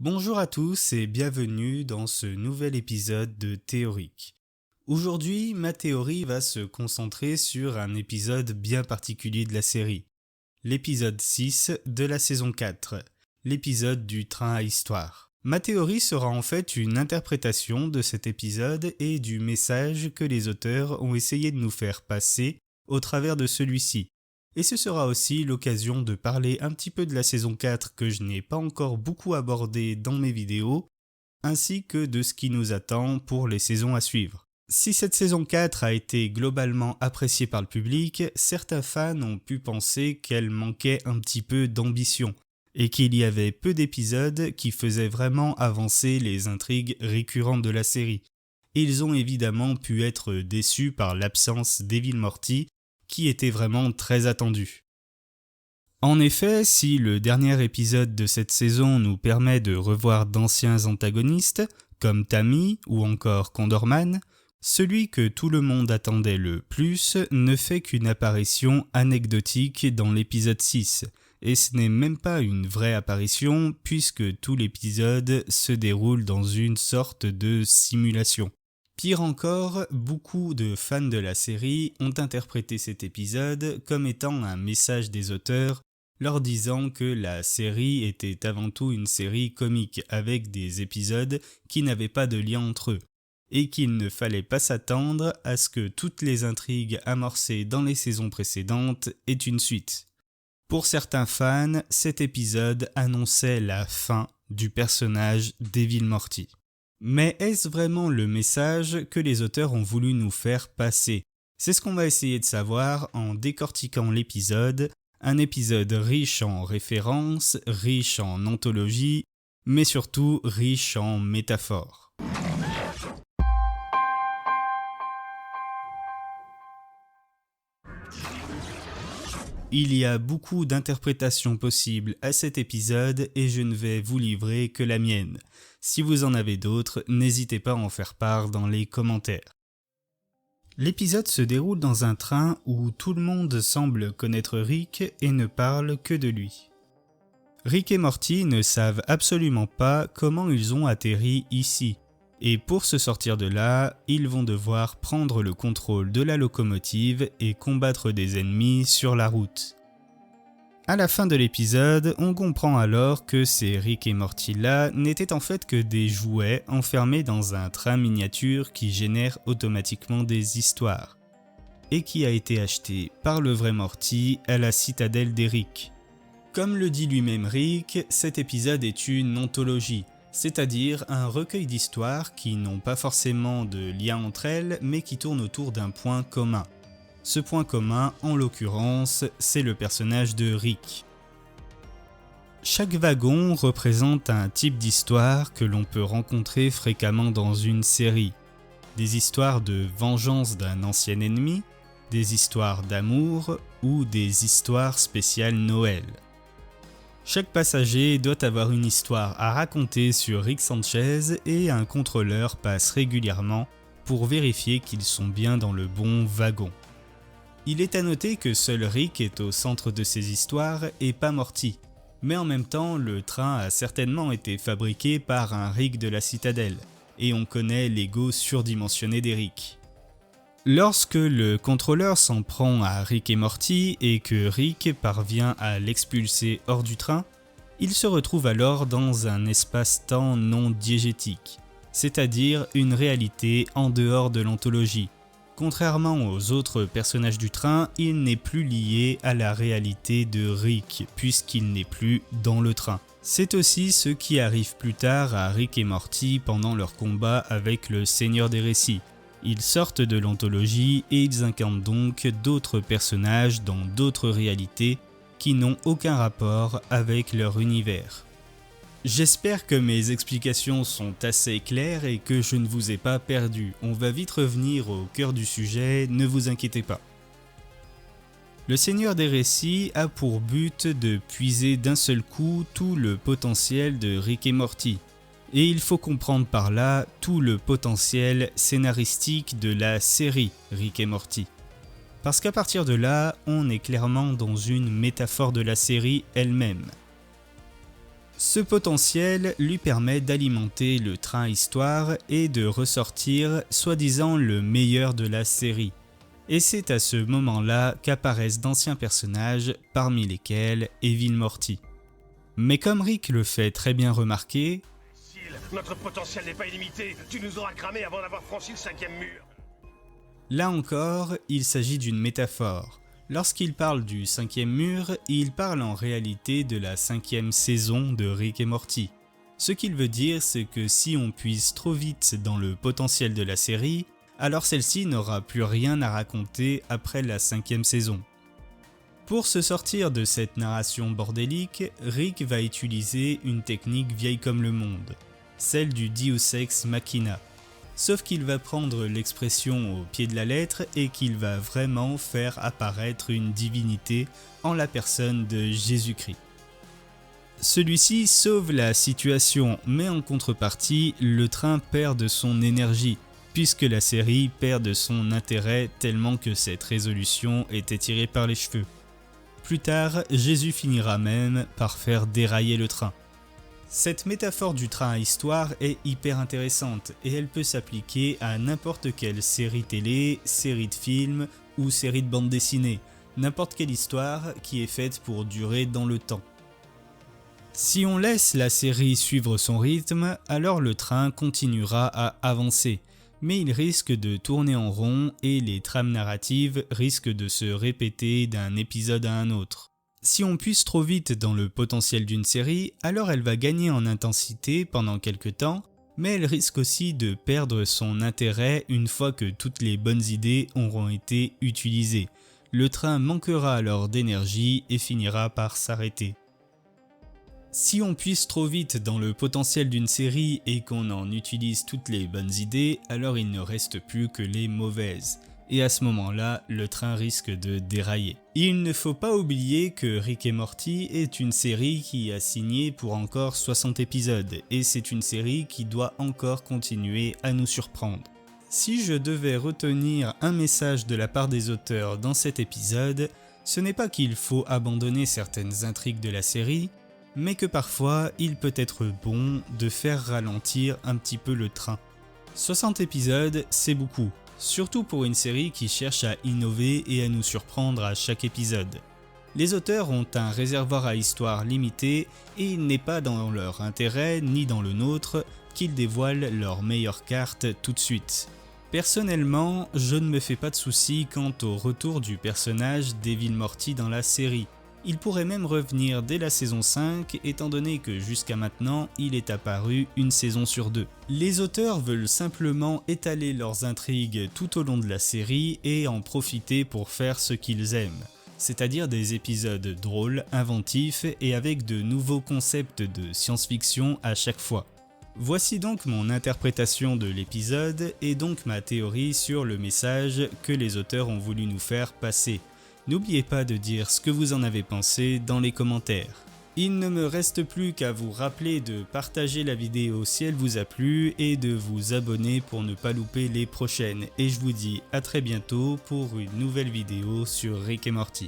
Bonjour à tous et bienvenue dans ce nouvel épisode de Théorique. Aujourd'hui, ma théorie va se concentrer sur un épisode bien particulier de la série, l'épisode 6 de la saison 4, l'épisode du train à histoire. Ma théorie sera en fait une interprétation de cet épisode et du message que les auteurs ont essayé de nous faire passer au travers de celui-ci. Et ce sera aussi l'occasion de parler un petit peu de la saison 4 que je n'ai pas encore beaucoup abordé dans mes vidéos, ainsi que de ce qui nous attend pour les saisons à suivre. Si cette saison 4 a été globalement appréciée par le public, certains fans ont pu penser qu'elle manquait un petit peu d'ambition, et qu'il y avait peu d'épisodes qui faisaient vraiment avancer les intrigues récurrentes de la série. Ils ont évidemment pu être déçus par l'absence d'Evil Morty, qui était vraiment très attendu. En effet, si le dernier épisode de cette saison nous permet de revoir d'anciens antagonistes, comme Tammy ou encore Condorman, celui que tout le monde attendait le plus ne fait qu'une apparition anecdotique dans l'épisode 6, et ce n'est même pas une vraie apparition puisque tout l'épisode se déroule dans une sorte de simulation. Pire encore, beaucoup de fans de la série ont interprété cet épisode comme étant un message des auteurs leur disant que la série était avant tout une série comique avec des épisodes qui n'avaient pas de lien entre eux et qu'il ne fallait pas s'attendre à ce que toutes les intrigues amorcées dans les saisons précédentes aient une suite. Pour certains fans, cet épisode annonçait la fin du personnage d'Evil Morty. Mais est-ce vraiment le message que les auteurs ont voulu nous faire passer ? C'est ce qu'on va essayer de savoir en décortiquant l'épisode, un épisode riche en références, riche en anthologie, mais surtout riche en métaphores. Il y a beaucoup d'interprétations possibles à cet épisode et je ne vais vous livrer que la mienne. Si vous en avez d'autres, n'hésitez pas à en faire part dans les commentaires. L'épisode se déroule dans un train où tout le monde semble connaître Rick et ne parle que de lui. Rick et Morty ne savent absolument pas comment ils ont atterri ici. Et pour se sortir de là, ils vont devoir prendre le contrôle de la locomotive et combattre des ennemis sur la route. À la fin de l'épisode, on comprend alors que ces Rick et Morty là n'étaient en fait que des jouets enfermés dans un train miniature qui génère automatiquement des histoires, et qui a été acheté par le vrai Morty à la citadelle des Rick. Comme le dit lui-même Rick, cet épisode est une anthologie, c'est-à-dire un recueil d'histoires qui n'ont pas forcément de lien entre elles, mais qui tournent autour d'un point commun. Ce point commun, en l'occurrence, c'est le personnage de Rick. Chaque wagon représente un type d'histoire que l'on peut rencontrer fréquemment dans une série. Des histoires de vengeance d'un ancien ennemi, des histoires d'amour ou des histoires spéciales Noël. Chaque passager doit avoir une histoire à raconter sur Rick Sanchez et un contrôleur passe régulièrement pour vérifier qu'ils sont bien dans le bon wagon. Il est à noter que seul Rick est au centre de ces histoires et pas Morty, mais en même temps le train a certainement été fabriqué par un Rick de la citadelle, et on connaît l'ego surdimensionné d'Eric. Lorsque le contrôleur s'en prend à Rick et Morty et que Rick parvient à l'expulser hors du train, il se retrouve alors dans un espace-temps non diégétique, c'est-à-dire une réalité en dehors de l'anthologie. Contrairement aux autres personnages du train, il n'est plus lié à la réalité de Rick, puisqu'il n'est plus dans le train. C'est aussi ce qui arrive plus tard à Rick et Morty pendant leur combat avec le Seigneur des Récits. Ils sortent de l'anthologie et ils incarnent donc d'autres personnages dans d'autres réalités qui n'ont aucun rapport avec leur univers. J'espère que mes explications sont assez claires et que je ne vous ai pas perdu. On va vite revenir au cœur du sujet, ne vous inquiétez pas. Le Seigneur des Récits a pour but de puiser d'un seul coup tout le potentiel de Rick et Morty. Et il faut comprendre par là tout le potentiel scénaristique de la série Rick et Morty. Parce qu'à partir de là, on est clairement dans une métaphore de la série elle-même. Ce potentiel lui permet d'alimenter le train histoire et de ressortir soi-disant le meilleur de la série. Et c'est à ce moment-là qu'apparaissent d'anciens personnages, parmi lesquels Evil Morty. Mais comme Rick le fait très bien remarquer, notre potentiel n'est pas illimité, tu nous auras cramé avant d'avoir franchi le 5e mur. Là encore, il s'agit d'une métaphore. Lorsqu'il parle du 5e mur, il parle en réalité de la 5e saison de Rick et Morty. Ce qu'il veut dire, c'est que si on puise trop vite dans le potentiel de la série, alors celle-ci n'aura plus rien à raconter après la 5e saison. Pour se sortir de cette narration bordélique, Rick va utiliser une technique vieille comme le monde, celle du Deus Ex Machina. Sauf qu'il va prendre l'expression au pied de la lettre et qu'il va vraiment faire apparaître une divinité en la personne de Jésus-Christ. Celui-ci sauve la situation, mais en contrepartie, le train perd de son énergie, puisque la série perd de son intérêt tellement que cette résolution était tirée par les cheveux. Plus tard, Jésus finira même par faire dérailler le train. Cette métaphore du train à histoire est hyper intéressante et elle peut s'appliquer à n'importe quelle série télé, série de films ou série de bande dessinée, n'importe quelle histoire qui est faite pour durer dans le temps. Si on laisse la série suivre son rythme, alors le train continuera à avancer, mais il risque de tourner en rond et les trames narratives risquent de se répéter d'un épisode à un autre. Si on puise trop vite dans le potentiel d'une série, alors elle va gagner en intensité pendant quelques temps, mais elle risque aussi de perdre son intérêt une fois que toutes les bonnes idées auront été utilisées. Le train manquera alors d'énergie et finira par s'arrêter. Si on puise trop vite dans le potentiel d'une série et qu'on en utilise toutes les bonnes idées, alors il ne reste plus que les mauvaises. Et à ce moment-là, le train risque de dérailler. Il ne faut pas oublier que Rick et Morty est une série qui a signé pour encore 60 épisodes, et c'est une série qui doit encore continuer à nous surprendre. Si je devais retenir un message de la part des auteurs dans cet épisode, ce n'est pas qu'il faut abandonner certaines intrigues de la série, mais que parfois il peut être bon de faire ralentir un petit peu le train. 60 épisodes, c'est beaucoup. Surtout pour une série qui cherche à innover et à nous surprendre à chaque épisode. Les auteurs ont un réservoir à histoire limité et il n'est pas dans leur intérêt ni dans le nôtre qu'ils dévoilent leurs meilleures cartes tout de suite. Personnellement, je ne me fais pas de soucis quant au retour du personnage d'Evil Morty dans la série. Il pourrait même revenir dès la saison 5 étant donné que jusqu'à maintenant il est apparu une saison sur 2. Les auteurs veulent simplement étaler leurs intrigues tout au long de la série et en profiter pour faire ce qu'ils aiment, c'est-à-dire des épisodes drôles, inventifs et avec de nouveaux concepts de science-fiction à chaque fois. Voici donc mon interprétation de l'épisode et donc ma théorie sur le message que les auteurs ont voulu nous faire passer. N'oubliez pas de dire ce que vous en avez pensé dans les commentaires. Il ne me reste plus qu'à vous rappeler de partager la vidéo si elle vous a plu et de vous abonner pour ne pas louper les prochaines. Et je vous dis à très bientôt pour une nouvelle vidéo sur Rick et Morty.